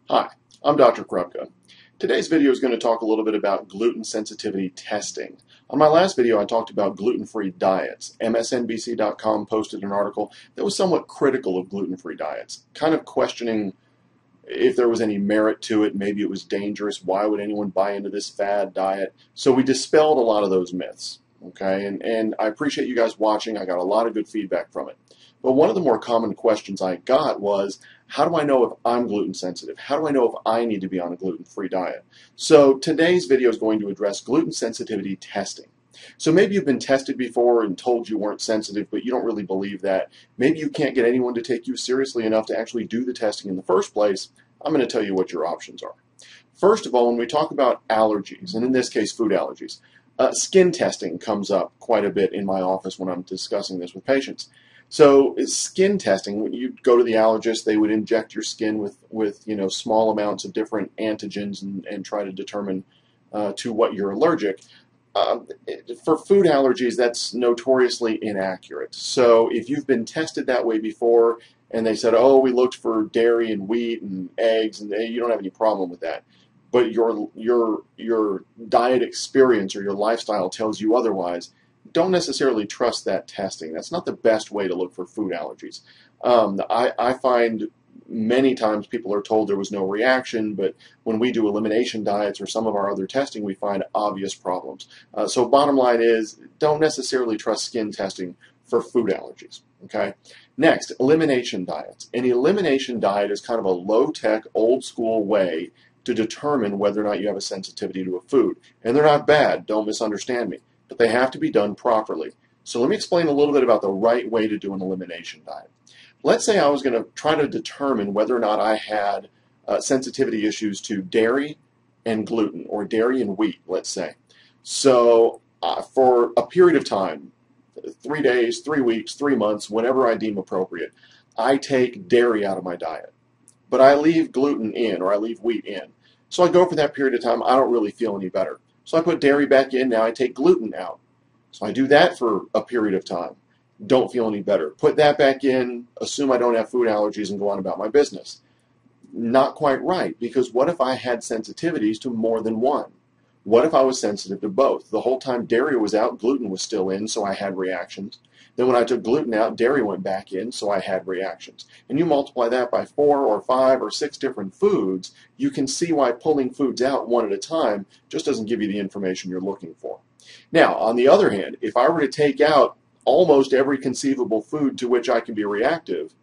Hi, I'm Dr. Krupka. Today's video is going to talk a little bit about gluten sensitivity testing. On my last video, I talked about gluten-free diets. MSNBC.com posted an article that was somewhat critical of gluten-free diets, kind of questioning if there was any merit to it, maybe it was dangerous, why would anyone buy into this fad diet? So we dispelled a lot of those myths, okay? And I appreciate you guys watching. I got a lot of good feedback from it. But one of the more common questions I got was, how do I know if I'm gluten sensitive? How do I know if I need to be on a gluten-free diet? So today's video is going to address gluten sensitivity testing. So maybe you've been tested before and told you weren't sensitive, but you don't really believe that. Maybe you can't get anyone to take you seriously enough to actually do the testing in the first place. I'm going to tell you what your options are. First of all, when we talk about allergies, and in this case food allergies, skin testing comes up quite a bit in my office when I'm discussing this with patients. So skin testing, when you go to the allergist, they would inject your skin with small amounts of different antigens and try to determine to what you're allergic. For food allergies, that's notoriously inaccurate. So if you've been tested that way before and they said, oh, we looked for dairy and wheat and eggs, and you don't have any problem with that, but your diet experience or your lifestyle tells you otherwise, don't necessarily trust that testing. That's not the best way to look for food allergies. I find many times people are told there was no reaction, but when we do elimination diets or some of our other testing, we find obvious problems. So bottom line is, don't necessarily trust skin testing for food allergies. Okay. Next, elimination diets. An elimination diet is kind of a low-tech, old-school way to determine whether or not you have a sensitivity to a food. And they're not bad, don't misunderstand me, but they have to be done properly. So let me explain a little bit about the right way to do an elimination diet. Let's say I was going to try to determine whether or not I had sensitivity issues to dairy and gluten, or dairy and wheat, let's say. So for a period of time, 3 days, 3 weeks, 3 months, whenever I deem appropriate, I take dairy out of my diet. But I leave gluten in, or I leave wheat in. So I go for that period of time, I don't really feel any better. So I put dairy back in, now I take gluten out. So I do that for a period of time. Don't feel any better. Put that back in, assume I don't have food allergies, and go on about my business. Not quite right, because what if I had sensitivities to more than one? What if I was sensitive to both? The whole time dairy was out, gluten was still in, so I had reactions. Then when I took gluten out, dairy went back in, so I had reactions. And you multiply that by 4 or 5 or 6 different foods, you can see why pulling foods out one at a time just doesn't give you the information you're looking for. Now, on the other hand, if I were to take out almost every conceivable food to which I can be reactive,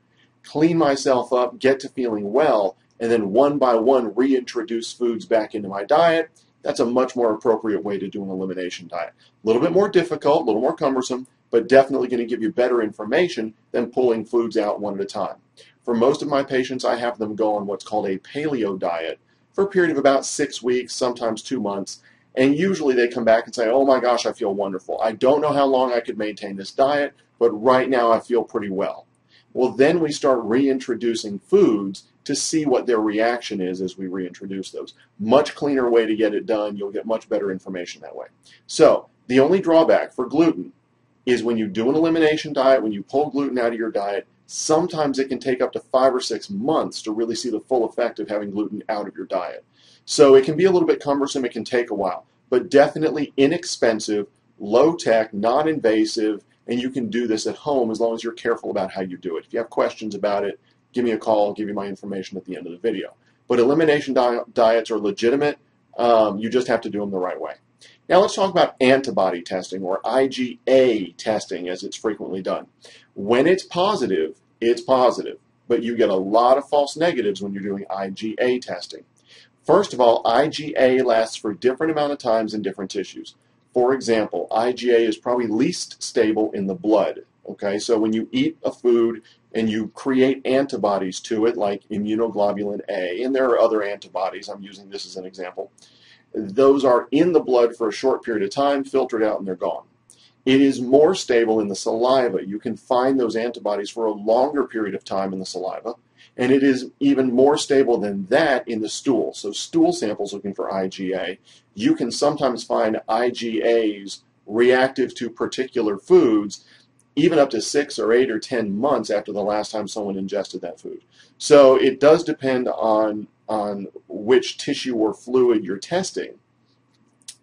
clean myself up, get to feeling well, and then one by one reintroduce foods back into my diet, that's a much more appropriate way to do an elimination diet. A little bit more difficult, a little more cumbersome, but definitely going to give you better information than pulling foods out one at a time. For most of my patients, I have them go on what's called a paleo diet for a period of about 6 weeks, sometimes 2 months, and usually they come back and say, oh my gosh, I feel wonderful. I don't know how long I could maintain this diet, but right now I feel pretty well. Well, then we start reintroducing foods to see what their reaction is as we reintroduce those. Much cleaner way to get it done. You'll get much better information that way. So the only drawback for gluten is when you do an elimination diet, when you pull gluten out of your diet, sometimes it can take up to 5 or 6 months to really see the full effect of having gluten out of your diet. So it can be a little bit cumbersome, it can take a while, but definitely inexpensive, low-tech, non-invasive, and you can do this at home as long as you're careful about how you do it. If you have questions about it, give me a call, I'll give you my information at the end of the video. But elimination diets are legitimate, you just have to do them the right way. Now let's talk about antibody testing, or IgA testing as it's frequently done. When it's positive, but you get a lot of false negatives when you're doing IgA testing. First of all, IgA lasts for different amount of times in different tissues. For example, IgA is probably least stable in the blood. Okay, so when you eat a food and you create antibodies to it, like immunoglobulin A, and there are other antibodies, I'm using this as an example, those are in the blood for a short period of time, filtered out, and they're gone. It is more stable in the saliva. You can find those antibodies for a longer period of time in the saliva, and it is even more stable than that in the stool. So stool samples looking for IgA, you can sometimes find IgAs reactive to particular foods even up to 6 or 8 or 10 months after the last time someone ingested that food. So it does depend on on which tissue or fluid you're testing.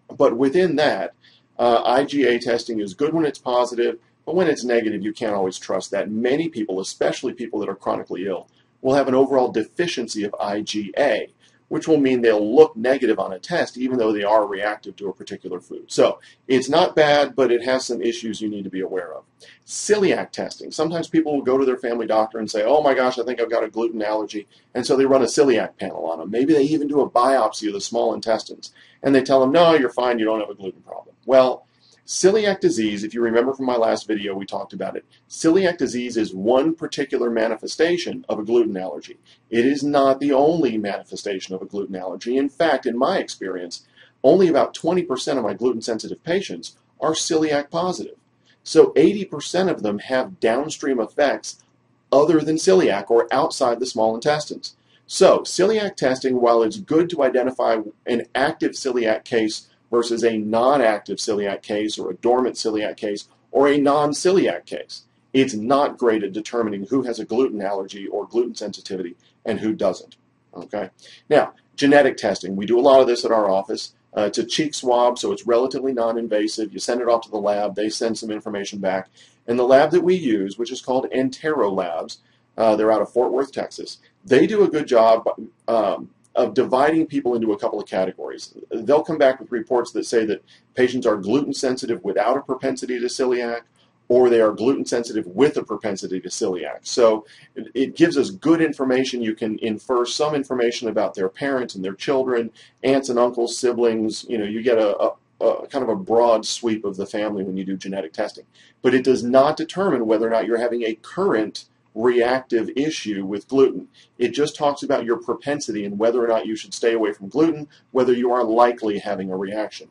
But within that, IgA testing is good when it's positive, but when it's negative, you can't always trust that. Many people, especially people that are chronically ill, will have an overall deficiency of IgA, which will mean they'll look negative on a test even though they are reactive to a particular food. So it's not bad, but it has some issues you need to be aware of. Celiac testing. Sometimes people will go to their family doctor and say, oh my gosh, I think I've got a gluten allergy, and so they run a celiac panel on them. Maybe they even do a biopsy of the small intestines, and they tell them, no, you're fine, you don't have a gluten problem. Well, celiac disease, if you remember from my last video, we talked about it. Celiac disease is one particular manifestation of a gluten allergy. It is not the only manifestation of a gluten allergy. In fact, in my experience, only about 20% of my gluten-sensitive patients are celiac positive. So 80% of them have downstream effects other than celiac or outside the small intestines. So celiac testing, while it's good to identify an active celiac case versus a non-active celiac case or a dormant celiac case or a non-celiac case, it's not great at determining who has a gluten allergy or gluten sensitivity and who doesn't. Okay. Now, genetic testing. We do a lot of this at our office. It's a cheek swab, so it's relatively non-invasive. You send it off to the lab. They send some information back. And the lab that we use, which is called Antero Labs, they're out of Fort Worth, Texas, they do a good job of dividing people into a couple of categories. They'll come back with reports that say that patients are gluten sensitive without a propensity to celiac, or they are gluten sensitive with a propensity to celiac. So it gives us good information. You can infer some information about their parents and their children, aunts and uncles, siblings. You know, you get a kind of a broad sweep of the family when you do genetic testing. But it does not determine whether or not you're having a current reactive issue with gluten. It just talks about your propensity and whether or not you should stay away from gluten, whether you are likely having a reaction.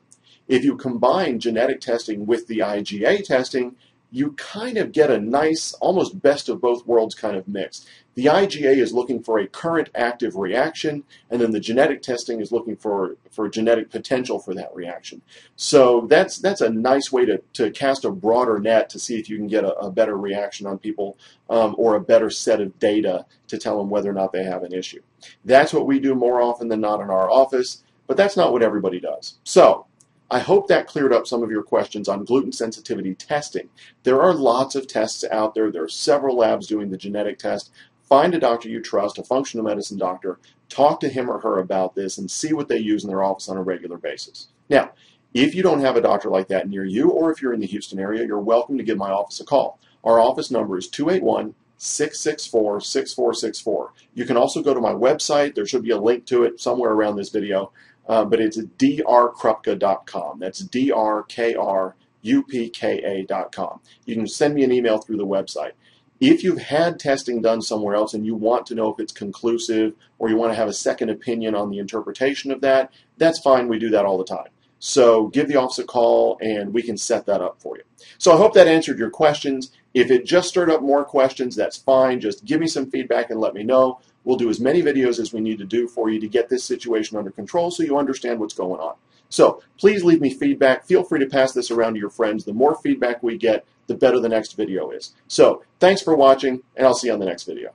If you combine genetic testing with the IgA testing, you kind of get a nice, almost best of both worlds kind of mix. The IgA is looking for a current active reaction, and then the genetic testing is looking for genetic potential for that reaction. So that's a nice way to cast a broader net to see if you can get a better reaction on people or a better set of data to tell them whether or not they have an issue. That's what we do more often than not in our office, but that's not what everybody does. So I hope that cleared up some of your questions on gluten sensitivity testing. There are lots of tests out there. There are several labs doing the genetic test. Find a doctor you trust, a functional medicine doctor, talk to him or her about this and see what they use in their office on a regular basis. Now, if you don't have a doctor like that near you, or if you're in the Houston area, you're welcome to give my office a call. Our office number is 281-664-6464. You can also go to my website. There should be a link to it somewhere around this video. But it's drkrupka.com. That's drkrupka.com. You can send me an email through the website. If you've had testing done somewhere else and you want to know if it's conclusive or you want to have a second opinion on the interpretation of that, that's fine. We do that all the time. So give the office a call and we can set that up for you. So I hope that answered your questions. If it just stirred up more questions, that's fine. Just give me some feedback and let me know. We'll do as many videos as we need to do for you to get this situation under control so you understand what's going on. So please leave me feedback. Feel free to pass this around to your friends. The more feedback we get, the better the next video is. So thanks for watching, and I'll see you on the next video.